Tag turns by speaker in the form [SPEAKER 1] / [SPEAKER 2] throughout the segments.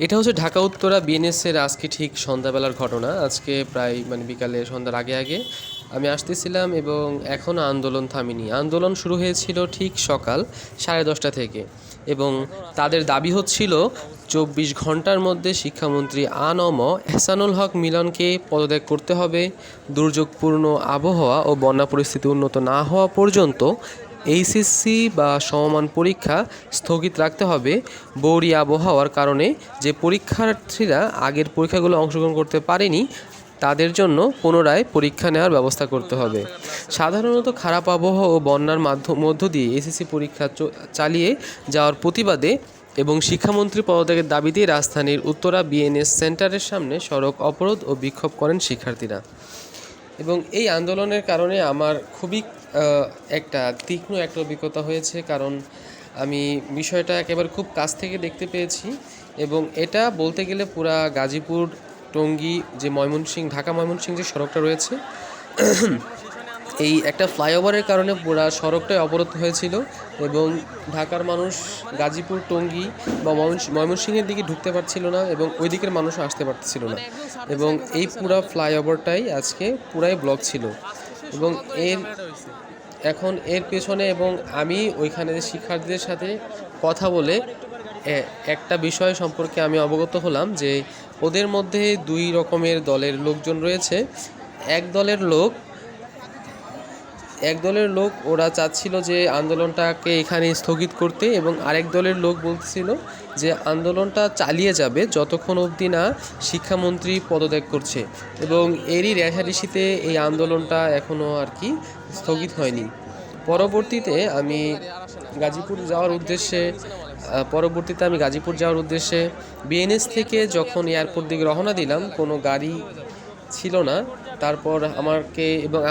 [SPEAKER 1] এটা হচ্ছে ঢাকা উত্তরা বিএনএসের আজকে ঠিক সন্ধ্যাবেলার ঘটনা। আজকে প্রায় বিকালে সন্ধ্যার আগে আগে আমি আসতেছিলাম এবং এখনও আন্দোলন থামেনি। আন্দোলন শুরু হয়েছিল ঠিক সকাল 10:30 থেকে এবং তাদের দাবি হচ্ছিল 24 ঘন্টার মধ্যে শিক্ষামন্ত্রী আ.ন.ম এহসানুল হক মিলনকে পদত্যাগ করতে হবে। দুর্যোগপূর্ণ আবহাওয়া ও বন্যা পরিস্থিতি উন্নত না হওয়া পর্যন্ত এইচএসসি বা সমমান পরীক্ষা স্থগিত রাখতে হবে। বৈরী আবহাওয়ার কারণে যে পরীক্ষার্থীরা আগের পরীক্ষাগুলো অংশগ্রহণ করতে পারেনি তাদের জন্য পুনরায় পরীক্ষা নেওয়ার ব্যবস্থা করতে হবে। সাধারণত খারাপ আবহাওয়া ও বন্যার মধ্য দিয়ে এসএসসি পরীক্ষা চালিয়ে যাওয়ার প্রতিবাদে এবং শিক্ষামন্ত্রী পদত্যাগের দাবিতে রাজধানীর উত্তরা বিএনএস সেন্টারের সামনে সড়ক অবরোধ ও বিক্ষোভ করেন শিক্ষার্থীরা। এবং এই আন্দোলনের কারণে আমার খুবই একটা তীক্ষ্ণ একটা অভিজ্ঞতা হয়েছে, কারণ আমি বিষয়টা একেবারে খুব কাছ থেকে দেখতে পেয়েছি। এবং এটা বলতে গেলে পুরা গাজীপুর টঙ্গী যে ঢাকা ময়মনসিংহ যে সড়কটা রয়েছে, এই একটা ফ্লাইওভারের কারণে পুরা সড়কটাই অবরোধ হয়েছিল এবং ঢাকার মানুষ গাজীপুর টঙ্গী বা ময়মনসিংহের দিকে ঢুকতে পারছিল না এবং ওই দিকের মানুষও আসতে পারছিল না এবং এই পুরা ফ্লাইওভারটাই আজকে পুরাই ব্লক ছিল। এবং এর পেছনে এবং আমি ওইখানে যে শিক্ষার্থীদের সাথে কথা বলে একটা বিষয় সম্পর্কে আমি অবগত হলাম যে ওদের মধ্যে দুই রকমের দলের লোকজন রয়েছে। এক দলের লোক ওরা চাচ্ছিল যে আন্দোলনটাকে এখানে স্থগিত করতে, এবং আরেক দলের লোক বলছিল যে আন্দোলনটা চালিয়ে যাবে যতক্ষণ অবধি না শিক্ষামন্ত্রী পদত্যাগ করছে। এবং এরই রেষারেষিতে এই আন্দোলনটা এখনও স্থগিত হয়নি। পরবর্তীতে আমি গাজীপুর যাওয়ার উদ্দেশ্যে বিএনএস থেকে যখন এয়ারপোর্ট দিকে রওনা দিলাম, কোনো গাড়ি ছিল না। তারপর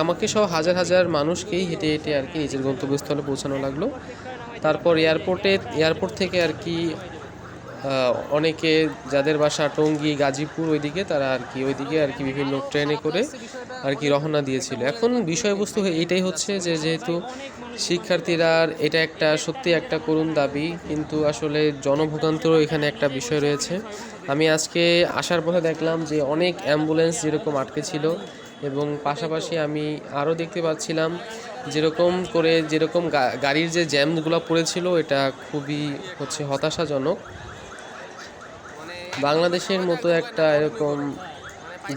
[SPEAKER 1] আমাকে সহ হাজার হাজার মানুষকেই হেঁটে হেঁটে নিজের গন্তব্যস্থলে পৌঁছানো লাগলো। তারপর এয়ারপোর্ট থেকে অনেকে যাদের বাসা টঙ্গী গাজীপুর ওইদিকে তারা ওইদিকে বিভিন্ন ট্রেনে করে রওনা দিয়েছিল। এখন বিষয়বস্তু এটাই হচ্ছে যে যেহেতু শিক্ষার্থীরা এটা সত্যি একটা করুণ দাবি, কিন্তু আসলে জনভোগান্তিরও এখানে একটা বিষয় রয়েছে। আমি আজকে আসার পথে দেখলাম যে অনেক অ্যাম্বুলেন্স যেরকম আটকে ছিল, এবং পাশাপাশি আমি আরও দেখতে পাচ্ছিলাম যেরকম গাড়ির যে জ্যামগুলো পড়েছিল, এটা খুবই হতাশাজনক। বাংলাদেশের মতো একটা এরকম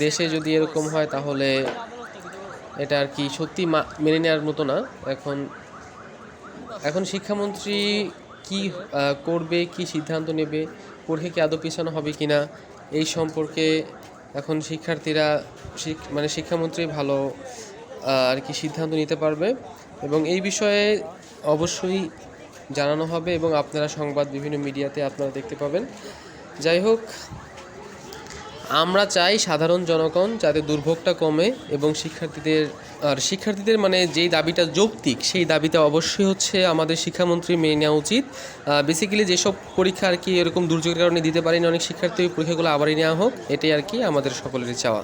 [SPEAKER 1] দেশে যদি এরকম হয় তাহলে এটা সত্যি মেনে নেওয়ার মতো না। এখন শিক্ষামন্ত্রী কি করবে, কি সিদ্ধান্ত নেবে, পরীক্ষা কি আদৌ পিছানো হবে কিনা, এই সম্পর্কে এখন শিক্ষামন্ত্রী ভালো সিদ্ধান্ত নিতে পারবে এবং এই বিষয়ে অবশ্যই জানানো হবে এবং আপনারা বিভিন্ন মিডিয়াতে আপনারা দেখতে পাবেন। যাই হোক, আমরা চাই সাধারণ জনগণ যাতে দুর্ভোগটা কমে এবং শিক্ষার্থীদের যেই দাবিটা যৌক্তিক, সেই দাবিটা অবশ্যই আমাদের শিক্ষামন্ত্রী মেনে নেওয়া উচিত। বেসিক্যালি যেসব পরীক্ষা এরকম দুর্যোগের কারণে দিতে পারেনি অনেক শিক্ষার্থী, পরীক্ষাগুলো আবারই নেওয়া হোক, এটাই আমাদের সকলেরই চাওয়া।